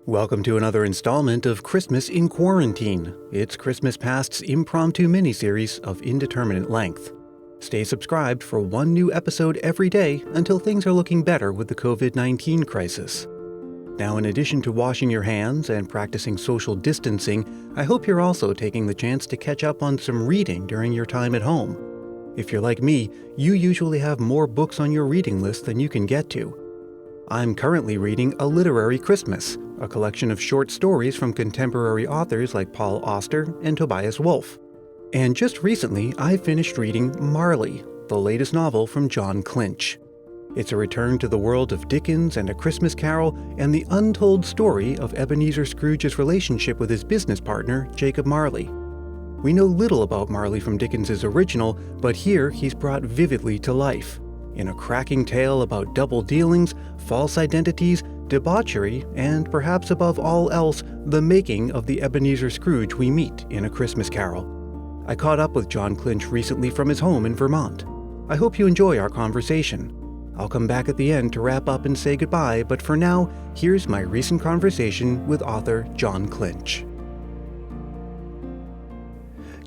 Welcome to another installment of Christmas in Quarantine. It's Christmas Past's impromptu miniseries of indeterminate length. Stay subscribed for one new episode every day until things are looking better with the COVID-19 crisis. Now, in addition to washing your hands and practicing social distancing, I hope you're also taking the chance to catch up on some reading during your time at home. If you're like me, you usually have more books on your reading list than you can get to. I'm currently reading A Literary Christmas, a collection of short stories from contemporary authors like Paul Auster and Tobias Wolff. And just recently, I finished reading Marley, the latest novel from Jon Clinch. It's a return to the world of Dickens and A Christmas Carol and the untold story of Ebenezer Scrooge's relationship with his business partner, Jacob Marley. We know little about Marley from Dickens's original, but here he's brought vividly to life, in a cracking tale about double dealings, false identities, debauchery, and perhaps above all else, the making of the Ebenezer Scrooge we meet in A Christmas Carol. I caught up with Jon Clinch recently from his home in Vermont. I hope you enjoy our conversation. I'll come back at the end to wrap up and say goodbye, but for now, here's my recent conversation with author Jon Clinch.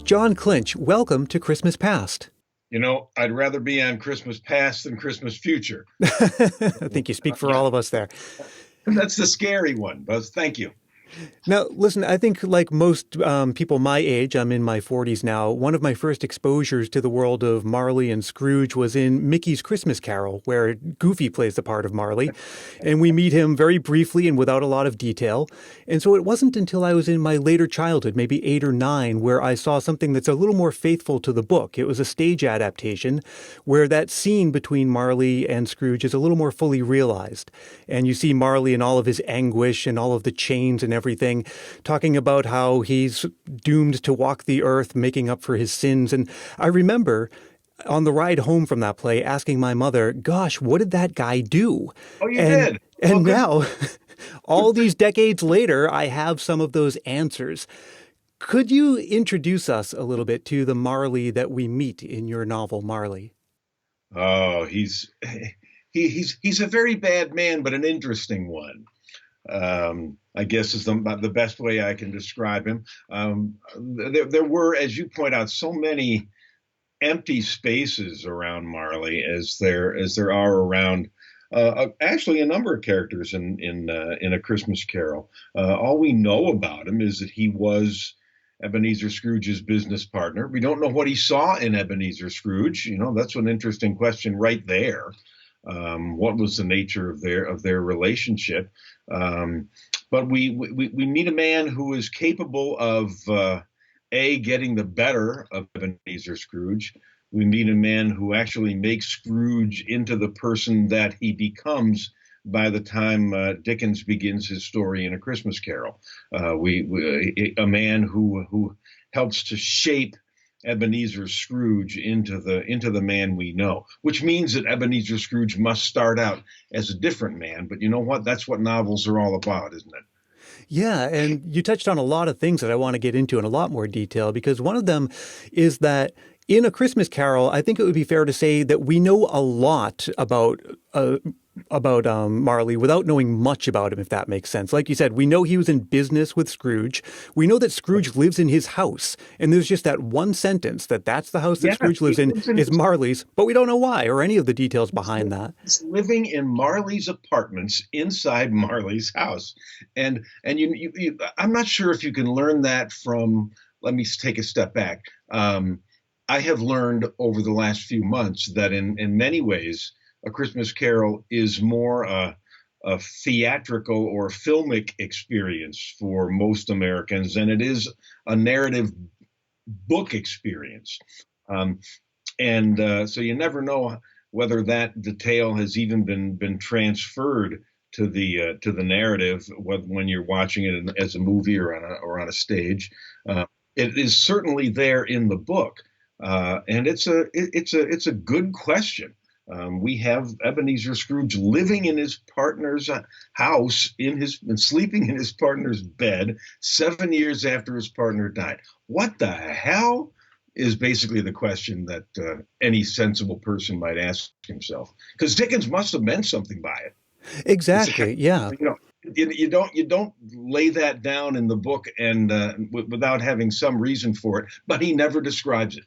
Jon Clinch, welcome to Christmas Past. You know, I'd rather be on Christmas Past than Christmas Future. I think you speak for all of us there. That's the scary one, but thank you. Now, listen, I think like most people my age, I'm in my 40s now, one of my first exposures to the world of Marley and Scrooge was in Mickey's Christmas Carol, where Goofy plays the part of Marley. And we meet him very briefly and without a lot of detail. And so it wasn't until I was in my later childhood, maybe 8 or 9, where I saw something that's a little more faithful to the book. It was a stage adaptation where that scene between Marley and Scrooge is a little more fully realized. And you see Marley in all of his anguish and all of the chains and everything, talking about how he's doomed to walk the earth, making up for his sins. And I remember on the ride home from that play asking my mother, gosh, what did that guy do? Oh, you did? And now, all these decades later, I have some of those answers. Could you introduce us a little bit to the Marley that we meet in your novel, Marley? Oh, he's a very bad man, but an interesting one. I guess is the best way I can describe him. There were, as you point out, so many empty spaces around Marley as there are around actually a number of characters in A Christmas Carol. All we know about him is that he was Ebenezer Scrooge's business partner. We don't know what he saw in Ebenezer Scrooge. You know, that's an interesting question right there. What was the nature of their relationship? But we meet a man who is capable of getting the better of Ebenezer Scrooge. We meet a man who actually makes Scrooge into the person that he becomes by the time Dickens begins his story in A Christmas Carol. A man who helps to shape Ebenezer Scrooge into the man we know, which means that Ebenezer Scrooge must start out as a different man. But you know what? That's what novels are all about, isn't it? Yeah, and you touched on a lot of things that I want to get into in a lot more detail, because one of them is that in A Christmas Carol, I think it would be fair to say that we know a lot about Marley without knowing much about him, if that makes sense. Like you said, we know he was in business with Scrooge. We know that Scrooge lives in his house. And there's just that one sentence that's the house that Scrooge lives in is Marley's, but we don't know why or any of the details behind that. He's living in Marley's apartments inside Marley's house. And you I'm not sure if you can learn that from, let me take a step back. I have learned over the last few months that in many ways, A Christmas Carol is more a theatrical or filmic experience for most Americans than it is a narrative book experience. So you never know whether that detail has even been transferred to the narrative when you're watching it as a movie or on a stage. It is certainly there in the book, and it's a good question. We have Ebenezer Scrooge living in his partner's house and sleeping in his partner's bed 7 years after his partner died. What the hell is basically the question that any sensible person might ask himself, because Dickens must have meant something by it. Exactly. Yeah. You know, you don't lay that down in the book and without having some reason for it. But he never describes it.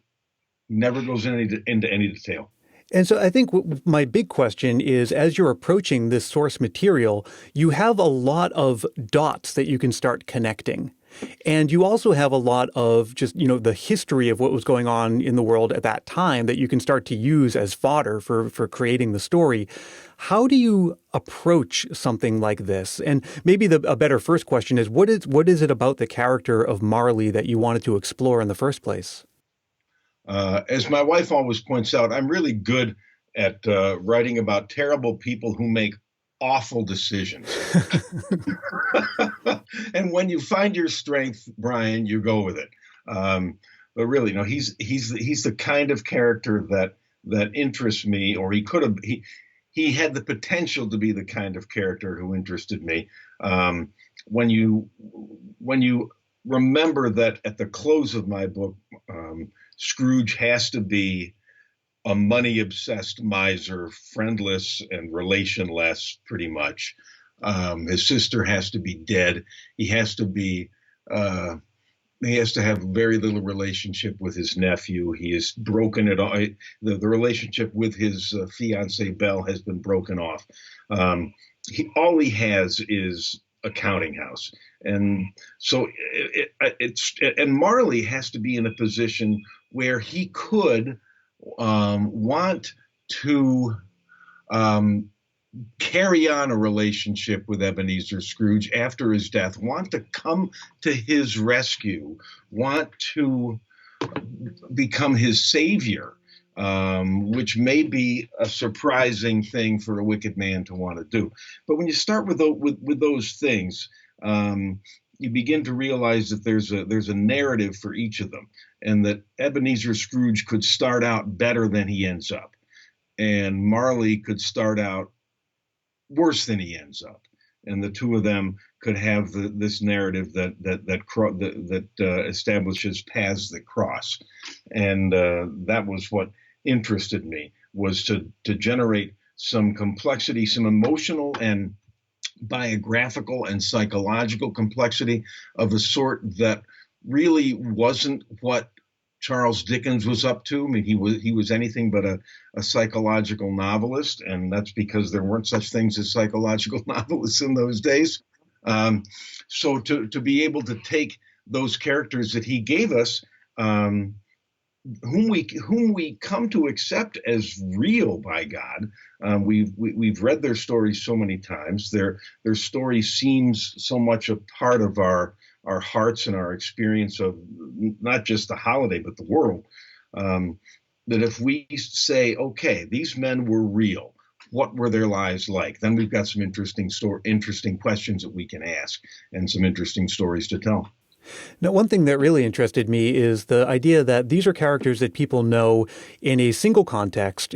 Never goes into any detail. And so I think my big question is, as you're approaching this source material, you have a lot of dots that you can start connecting. And you also have a lot of just, the history of what was going on in the world at that time that you can start to use as fodder for creating the story. How do you approach something like this? And maybe a better first question is, what is it about the character of Marley that you wanted to explore in the first place? As my wife always points out, I'm really good at writing about terrible people who make awful decisions. And when you find your strength, Brian, you go with it. But really, no, he's the kind of character that interests me, or he had the potential to be the kind of character who interested me. When you remember that at the close of my book, Scrooge has to be a money-obsessed miser, friendless and relationless, pretty much. His sister has to be dead. He has to have very little relationship with his nephew. He is broken at all. The relationship with his fiancée Belle has been broken off. All he has is a counting house, and so and Marley has to be in a position where he could want to carry on a relationship with Ebenezer Scrooge after his death, want to come to his rescue, want to become his savior, which may be a surprising thing for a wicked man to want to do. But when you start with those things, you begin to realize that there's a narrative for each of them, and that Ebenezer Scrooge could start out better than he ends up, and Marley could start out worse than he ends up, and the two of them could have this narrative that establishes paths that cross, and that was what interested me, was to generate some complexity, some emotional and biographical and psychological complexity of a sort that really wasn't what Charles Dickens was up to. I mean, he was anything but a psychological novelist, and that's because there weren't such things as psychological novelists in those days. So to be able to take those characters that he gave us, whom we come to accept as real by God. We've read their stories so many times. Their story seems so much a part of our hearts and our experience of not just the holiday but the world. That if we say, okay, these men were real, what were their lives like? Then we've got some interesting questions that we can ask, and some interesting stories to tell. Now, one thing that really interested me is the idea that these are characters that people know in a single context,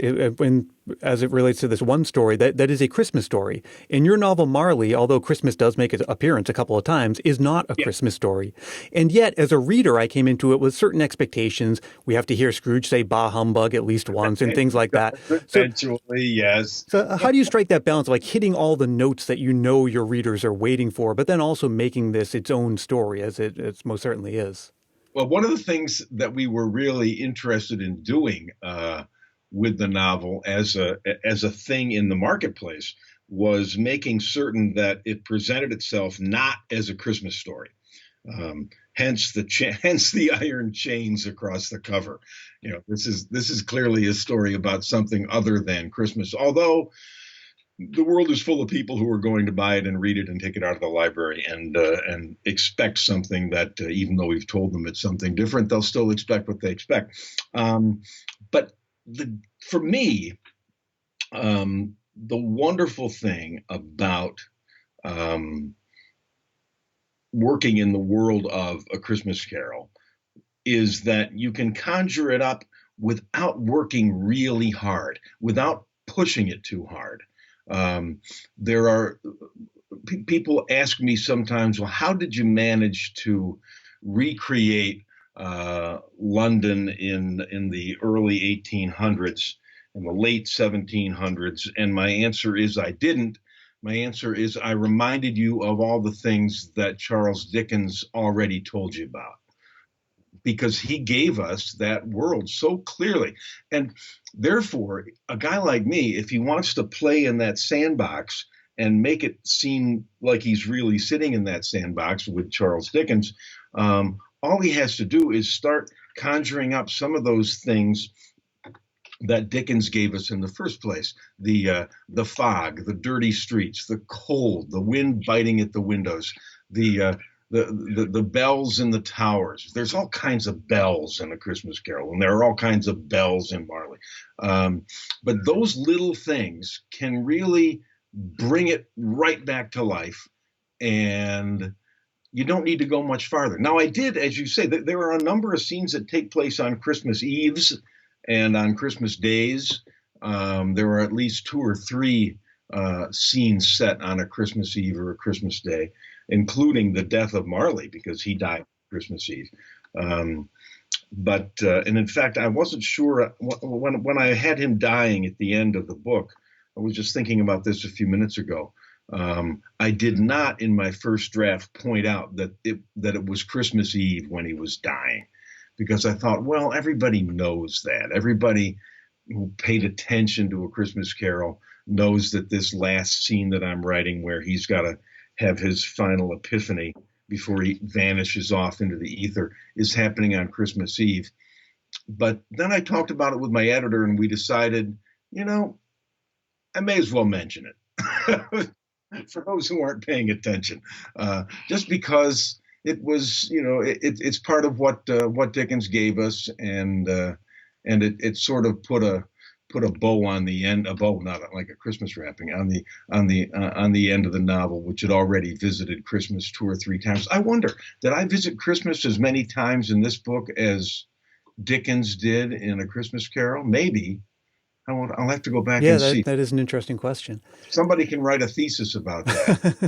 as it relates to this one story that is a Christmas story. In your novel, Marley, although Christmas does make an appearance a couple of times, is not a Christmas story. And yet, as a reader, I came into it with certain expectations. We have to hear Scrooge say bah humbug at least once and things like that. Eventually, yes. So how do you strike that balance of like hitting all the notes that you know your readers are waiting for, but then also making this its own story, as it most certainly is? Well, one of the things that we were really interested in doing with the novel as a thing in the marketplace was making certain that it presented itself not as a Christmas story. Hence the iron chains across the cover. You know, this is clearly a story about something other than Christmas, although the world is full of people who are going to buy it and read it and take it out of the library and expect something that, even though we've told them it's something different, they'll still expect what they expect. But for me, the wonderful thing about working in the world of A Christmas Carol is that you can conjure it up without working really hard, without pushing it too hard. There are people ask me sometimes, well, how did you manage to recreate London in the early 1800s and the late 1700s? And my answer is I didn't, My answer is I reminded you of all the things that Charles Dickens already told you about because he gave us that world so clearly. And therefore, a guy like me, if he wants to play in that sandbox and make it seem like he's really sitting in that sandbox with Charles Dickens, all he has to do is start conjuring up some of those things that Dickens gave us in the first place: the fog, the dirty streets, the cold, the wind biting at the windows, the uh, the bells in the towers. There's all kinds of bells in A Christmas Carol, and there are all kinds of bells in Marley. But those little things can really bring it right back to life, and you don't need to go much farther. Now, I did, as you say, there are a number of scenes that take place on Christmas Eves and on Christmas days. There are at least two or three scenes set on a Christmas Eve or a Christmas Day, including the death of Marley because he died on Christmas Eve. And in fact, I wasn't sure when I had him dying at the end of the book. I was just thinking about this a few minutes ago. I did not, in my first draft, point out that it was Christmas Eve when he was dying, because I thought, well, everybody knows that. Everybody who paid attention to A Christmas Carol knows that this last scene that I'm writing, where he's got to have his final epiphany before he vanishes off into the ether, is happening on Christmas Eve. But then I talked about it with my editor, and we decided, I may as well mention it. For those who aren't paying attention, just because it was, it's part of what Dickens gave us, and it sort of put a bow on the end, a bow, not like a Christmas wrapping, on the end of the novel, which had already visited Christmas two or three times. I wonder, did I visit Christmas as many times in this book as Dickens did in A Christmas Carol? Maybe. I'll have to go back and see. That is an interesting question. Somebody can write a thesis about that.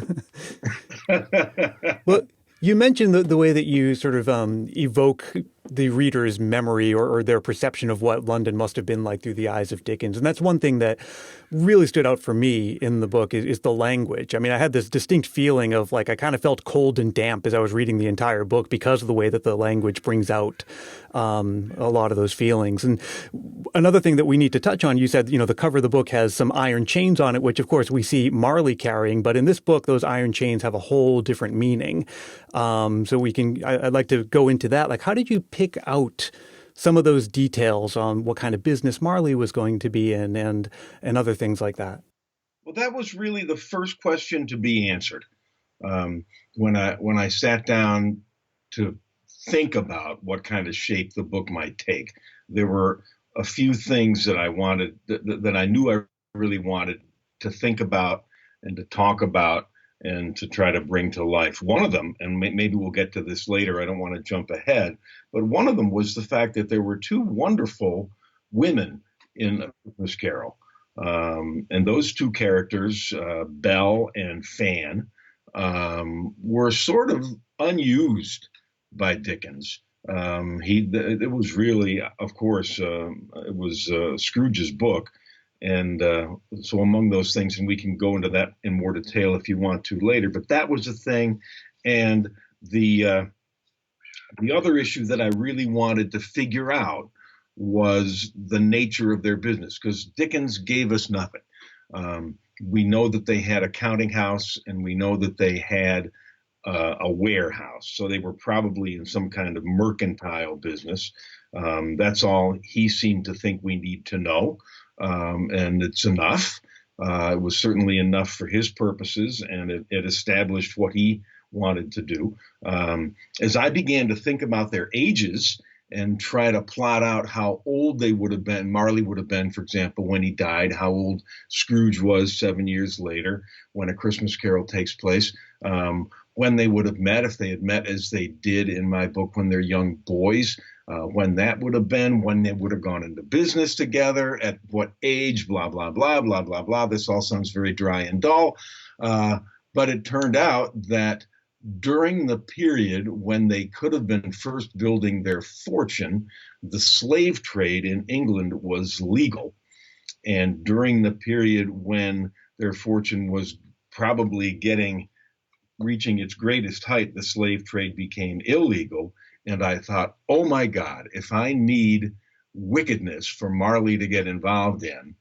Well, you mentioned the way that you sort of evoke the reader's memory or their perception of what London must have been like through the eyes of Dickens. And that's one thing that really stood out for me in the book is the language. I mean, I had this distinct feeling of I kind of felt cold and damp as I was reading the entire book because of the way that the language brings out a lot of those feelings. And another thing that we need to touch on, you said, the cover of the book has some iron chains on it, which of course we see Marley carrying. But in this book, those iron chains have a whole different meaning. So I'd like to go into that. How did you pick out some of those details on what kind of business Marley was going to be in and other things like that? Well, that was really the first question to be answered when I sat down to think about what kind of shape the book might take. There were a few things that I wanted, that I knew I really wanted to think about and to talk about and to try to bring to life. One of them, and maybe we'll get to this later, I don't want to jump ahead, but one of them was the fact that there were two wonderful women in A Christmas Carol. And those two characters, Belle and Fan, were sort of unused by Dickens. It was really, of course, it was Scrooge's book. And so among those things, and we can go into that in more detail if you want to later, but that was a thing. And the other issue that I really wanted to figure out was the nature of their business, because Dickens gave us nothing. We know that they had a counting house, and we know that they had a warehouse. So they were probably in some kind of mercantile business. That's all he seemed to think we need to know. And it's enough. It was certainly enough for his purposes, and it established what he wanted to do. As I began to think about their ages and try to plot out how old they would have been, Marley would have been, for example, when he died, how old Scrooge was 7 years later when A Christmas Carol takes place, when they would have met, if they had met as they did in my book when they're young boys, when that would have been, when they would have gone into business together, at what age, blah, blah, blah, blah, blah, blah. This all sounds very dry and dull. But it turned out that during the period when they could have been first building their fortune, the slave trade in England was legal. And during the period when their fortune was probably reaching its greatest height, the slave trade became illegal. And I thought, oh my God, if I need wickedness for Marley to get involved in,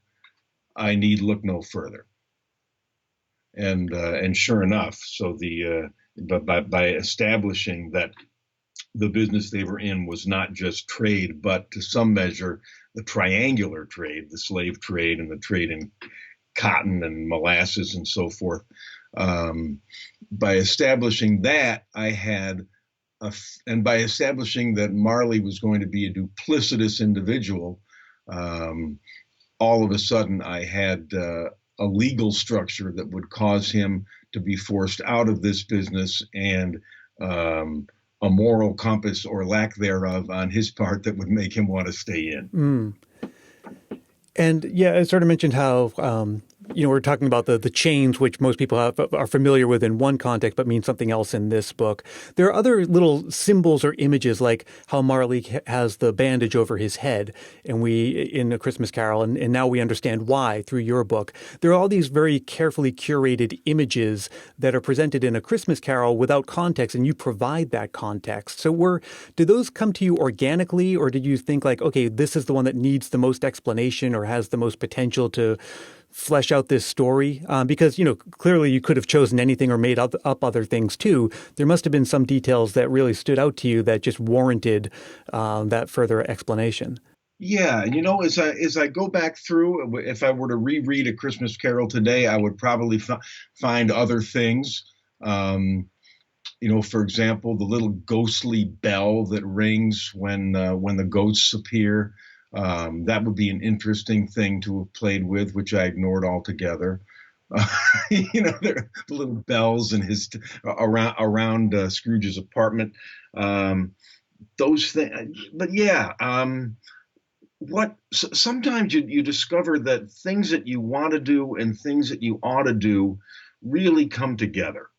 I need look no further. And sure enough, so by establishing that the business they were in was not just trade, but to some measure the triangular trade, the slave trade and the trade in cotton and molasses and so forth. By establishing that, and by establishing that Marley was going to be a duplicitous individual, all of a sudden I had a legal structure that would cause him to be forced out of this business, and a moral compass or lack thereof on his part that would make him want to stay in. And yeah, I sort of mentioned how, we're talking about the chains, which most people are familiar with in one context, but mean something else in this book. There are other little symbols or images, like how Marley has the bandage over his head, and in A Christmas Carol, and now we understand why through your book. There are all these very carefully curated images that are presented in A Christmas Carol without context, and you provide that context. So did those come to you organically, or did you think like, okay, this is the one that needs the most explanation or has the most potential to flesh out this story? Because, clearly you could have chosen anything or made up other things too. There must have been some details that really stood out to you that just warranted that further explanation. Yeah, as I go back through, if I were to reread A Christmas Carol today, I would probably find other things. For example, the little ghostly bell that rings when the ghosts appear. That would be an interesting thing to have played with, which I ignored altogether. There are the little bells in around Scrooge's apartment. Those things, but yeah. Sometimes you discover that things that you want to do and things that you ought to do really come together.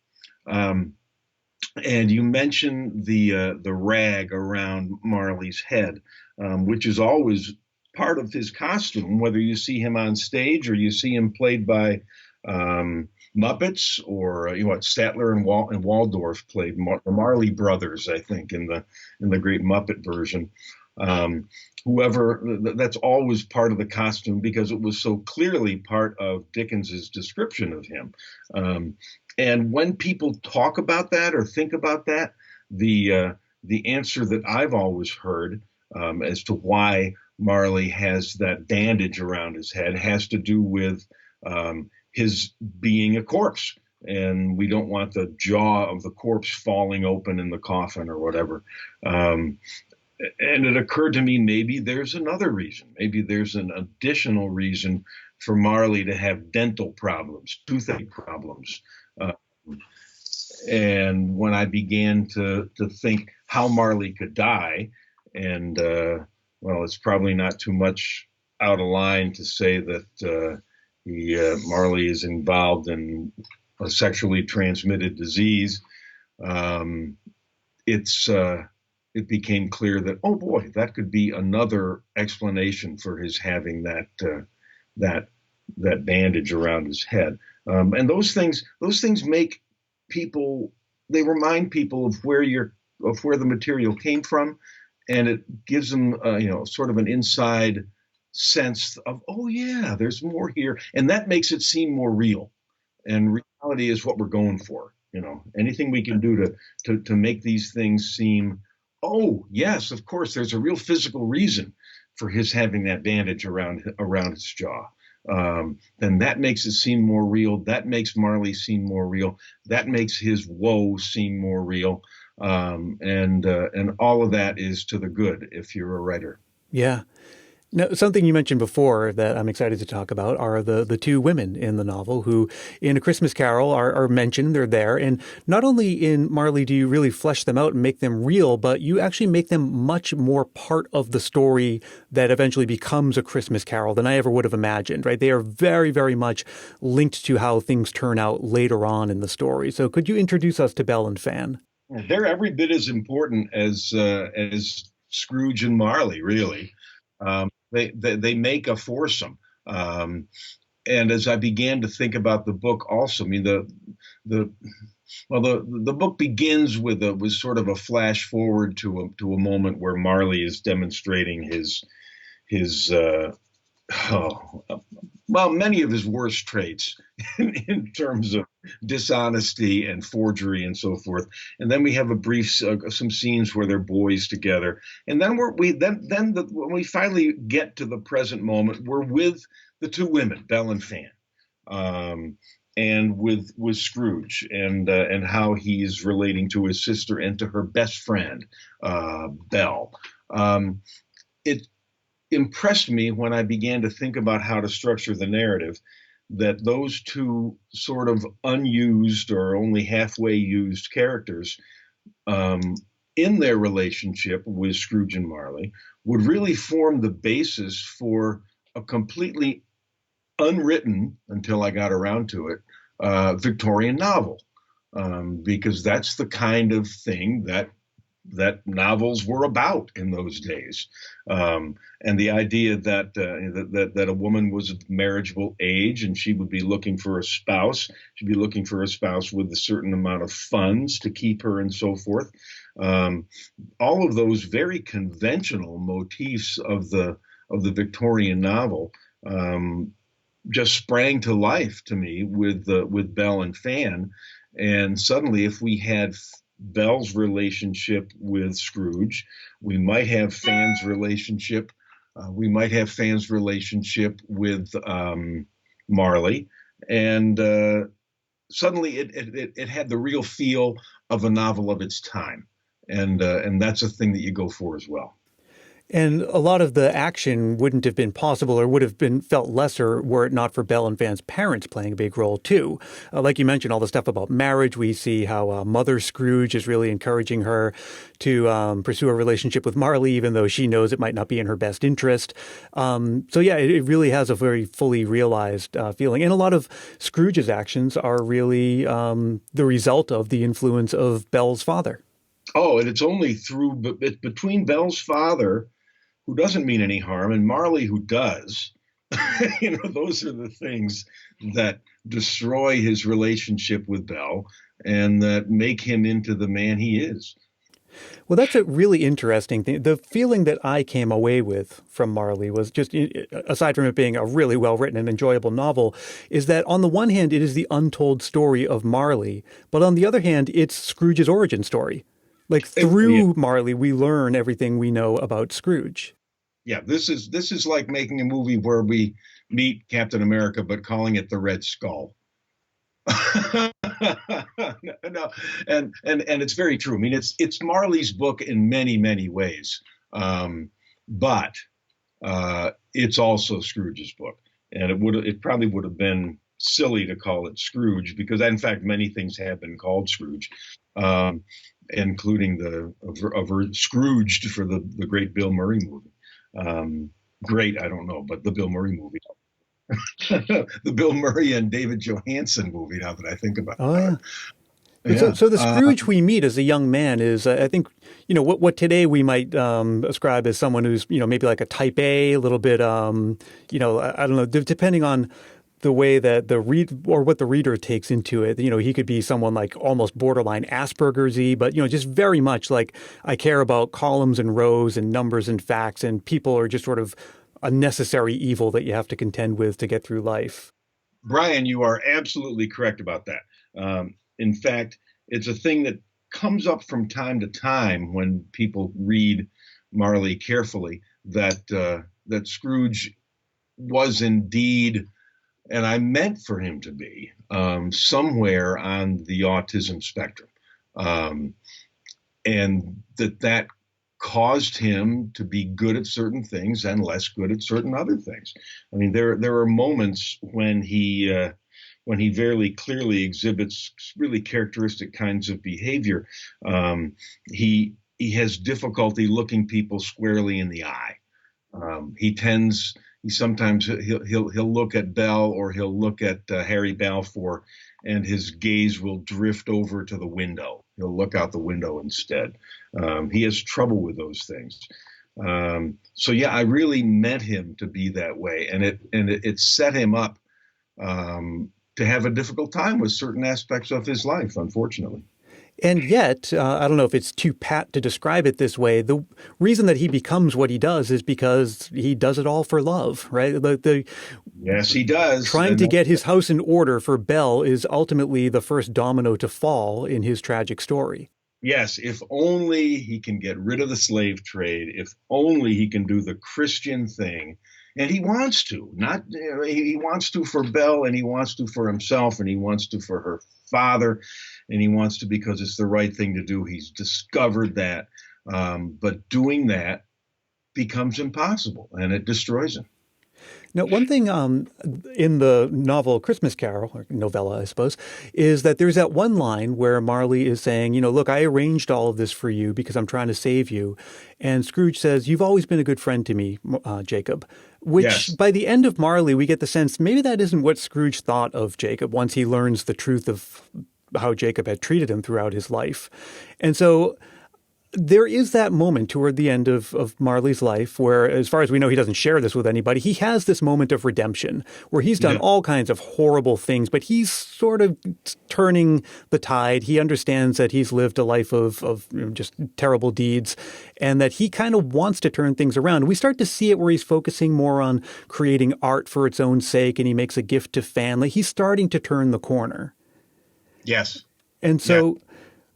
And you mentioned the rag around Marley's head, which is always part of his costume, whether you see him on stage or you see him played by Muppets, or Statler and Waldorf played the Marley brothers, I think, in the Great Muppet version. That's always part of the costume because it was so clearly part of Dickens's description of him. And when people talk about that or think about that, the answer that I've always heard as to why Marley has that bandage around his head has to do with his being a corpse. And we don't want the jaw of the corpse falling open in the coffin or whatever. And it occurred to me, maybe there's another reason. Maybe there's an additional reason for Marley to have dental problems, toothache problems. And when I began to think how Marley could die, and it's probably not too much out of line to say that Marley is involved in a sexually transmitted disease. It became clear that, oh boy, that could be another explanation for his having that bandage around his head. And those things make people, they remind people of where the material came from, and it gives them sort of an inside sense of, oh yeah, there's more here, and that makes it seem more real. And reality is what we're going for. Anything we can do to make these things seem, oh yes, of course, there's a real physical reason for his having that bandage around his jaw. Then that makes it seem more real. That makes Marley seem more real. That makes his woe seem more real. And all of that is to the good if you're a writer. Yeah. Now, something you mentioned before that I'm excited to talk about are the two women in the novel who, in A Christmas Carol, are mentioned. They're there. And not only in Marley do you really flesh them out and make them real, but you actually make them much more part of the story that eventually becomes A Christmas Carol than I ever would have imagined, right? They are very, very much linked to how things turn out later on in the story. So could you introduce us to Belle and Fan? They're every bit as important as Scrooge and Marley, really. They make a foursome. and as I began to think about the book, also, I mean, the the book begins with sort of a flash forward to a moment where Marley is demonstrating his oh, well, many of his worst traits in terms of dishonesty and forgery and so forth. And then we have a brief, some scenes where they're boys together. And then when we finally get to the present moment, we're with the two women, Belle and Fan, um, and with Scrooge and how he's relating to his sister and to her best friend, Belle. It impressed me when I began to think about how to structure the narrative that those two sort of unused or only halfway used characters, um, in their relationship with Scrooge and Marley would really form the basis for a completely unwritten, until I got around to it, Victorian novel, because that's the kind of thing that novels were about in those days, and the idea that a woman was of marriageable age and she would be looking for a spouse, she'd be looking for a spouse with a certain amount of funds to keep her and so forth. Um, all of those very conventional motifs of the Victorian novel, just sprang to life to me with Belle and Fan, and suddenly, if we had Belle's relationship with Scrooge, we might have Fan's relationship. We might have Fan's relationship with Marley, and suddenly it had the real feel of a novel of its time, and that's a thing that you go for as well. And a lot of the action wouldn't have been possible or would have been felt lesser were it not for Belle and Van's parents playing a big role too. Like you mentioned, all the stuff about marriage, we see how Mother Scrooge is really encouraging her to pursue a relationship with Marley, even though she knows it might not be in her best interest. So yeah, it really has a very fully realized feeling. And a lot of Scrooge's actions are really the result of the influence of Belle's father. Oh, and it's only between Belle's father, who doesn't mean any harm, and Marley, who does. Those are the things that destroy his relationship with Belle and that make him into the man he is. Well, that's a really interesting thing. The feeling that I came away with from Marley was just, aside from it being a really well written and enjoyable novel, is that on the one hand, it is the untold story of Marley, but on the other hand, it's Scrooge's origin story. Like Yeah, through Marley, we learn everything we know about Scrooge. yeah. This is like making a movie where we meet Captain America, but calling it the Red Skull. No, and it's very true. I mean, it's Marley's book in many ways, but it's also Scrooge's book, and it probably would have been silly to call it Scrooge because, in fact, many things have been called Scrooge, um, including Scrooged for the great Bill Murray movie. Great, I don't know, but the Bill Murray movie. The Bill Murray and David Johansen movie. Now that I think about Oh, it, yeah. So, yeah, so the Scrooge we meet as a young man is, I think, what today we might ascribe as someone who's, maybe like a type A, a little bit, I don't know, depending on the way that the read or what the reader takes into it. He could be someone like almost borderline Asperger's-y, but, just very much like I care about columns and rows and numbers and facts, and people are just sort of a necessary evil that you have to contend with to get through life. Brian, you are absolutely correct about that. In fact, it's a thing that comes up from time to time when people read Marley carefully that Scrooge was indeed, and I meant for him to be, somewhere on the autism spectrum, um, and that caused him to be good at certain things and less good at certain other things. I mean, there are moments when he very clearly exhibits really characteristic kinds of behavior. He has difficulty looking people squarely in the eye. He sometimes he'll look at Belle or he'll look at Harry Balfour, and his gaze will drift over to the window. He'll look out the window instead. He has trouble with those things. So yeah, I really meant him to be that way, and it set him up to have a difficult time with certain aspects of his life, unfortunately. And yet, I don't know if it's too pat to describe it this way. The reason that he becomes what he does is because he does it all for love, right? Yes, he does. Trying to get his house in order for Belle is ultimately the first domino to fall in his tragic story. Yes, if only he can get rid of the slave trade, if only he can do the Christian thing. And he wants to, he wants to for Belle, and he wants to for himself, and he wants to for her father, and he wants to because it's the right thing to do. He's discovered that. But doing that becomes impossible, and it destroys him. Now, one thing in the novel Christmas Carol, or novella, I suppose, is that there's that one line where Marley is saying, look, I arranged all of this for you because I'm trying to save you. And Scrooge says, you've always been a good friend to me, Jacob, which Yes. By the end of Marley, we get the sense maybe that isn't what Scrooge thought of Jacob once he learns the truth of how Jacob had treated him throughout his life. And so there is that moment toward the end of Marley's life where, as far as we know, he doesn't share this with anybody. He has this moment of redemption where he's done all kinds of horrible things, but he's sort of turning the tide. He understands that he's lived a life of just terrible deeds and that he kind of wants to turn things around. We start to see it where he's focusing more on creating art for its own sake, and he makes a gift to family. He's starting to turn the corner. Yes. And so... Yeah.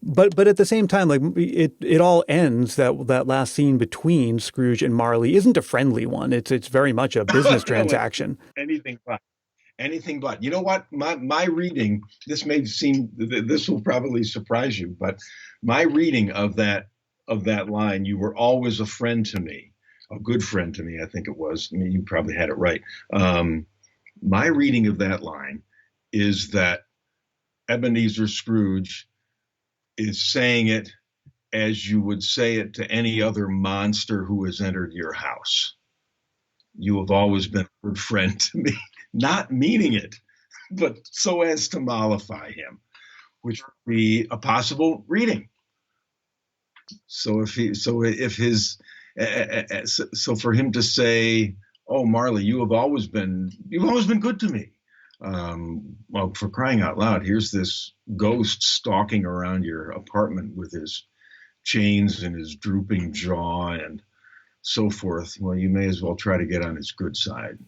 But at the same time, like it all ends, that last scene between Scrooge and Marley isn't a friendly one. It's very much a business transaction. Anything but. You know what? My reading, this will probably surprise you, but my reading of that line, you were always a friend to me, a good friend to me, I think it was. I mean, you probably had it right. My reading of that line is that Ebenezer Scrooge is saying it as you would say it to any other monster who has entered your house. You have always been a good friend to me, not meaning it, but so as to mollify him, which would be a possible reading. So for him to say, "Oh, Marley, you've always been good to me." Well, for crying out loud, here's this ghost stalking around your apartment with his chains and his drooping jaw and so forth. Well, you may as well try to get on his good side.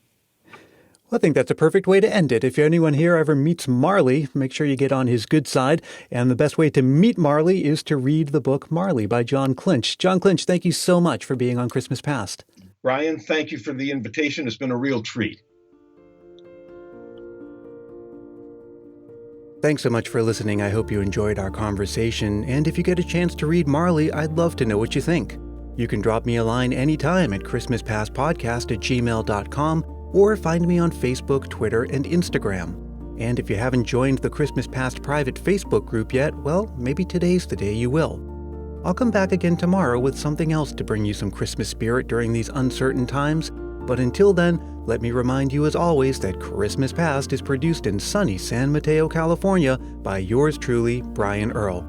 Well, I think that's a perfect way to end it. If anyone here ever meets Marley, make sure you get on his good side. And the best way to meet Marley is to read the book Marley by Jon Clinch. Jon Clinch, thank you so much for being on Christmas Past. Brian, thank you for the invitation. It's been a real treat. Thanks so much for listening. I hope you enjoyed our conversation. And if you get a chance to read Marley, I'd love to know what you think. You can drop me a line anytime at christmaspastpodcast@gmail.com or find me on Facebook, Twitter, and Instagram. And if you haven't joined the Christmas Past private Facebook group yet, well, maybe today's the day you will. I'll come back again tomorrow with something else to bring you some Christmas spirit during these uncertain times. But until then, let me remind you as always that Christmas Past is produced in sunny San Mateo, California by yours truly, Brian Earl.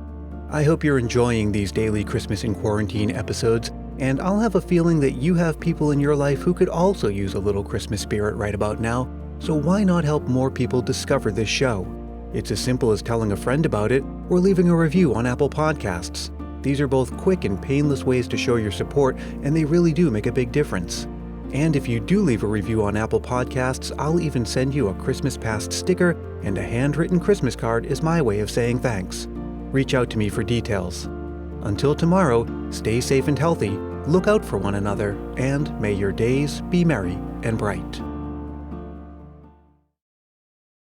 I hope you're enjoying these daily Christmas in Quarantine episodes, and I'll have a feeling that you have people in your life who could also use a little Christmas spirit right about now, so why not help more people discover this show? It's as simple as telling a friend about it or leaving a review on Apple Podcasts. These are both quick and painless ways to show your support, and they really do make a big difference. And if you do leave a review on Apple Podcasts, I'll even send you a Christmas Past sticker, and a handwritten Christmas card is my way of saying thanks. Reach out to me for details. Until tomorrow, stay safe and healthy, look out for one another, and may your days be merry and bright.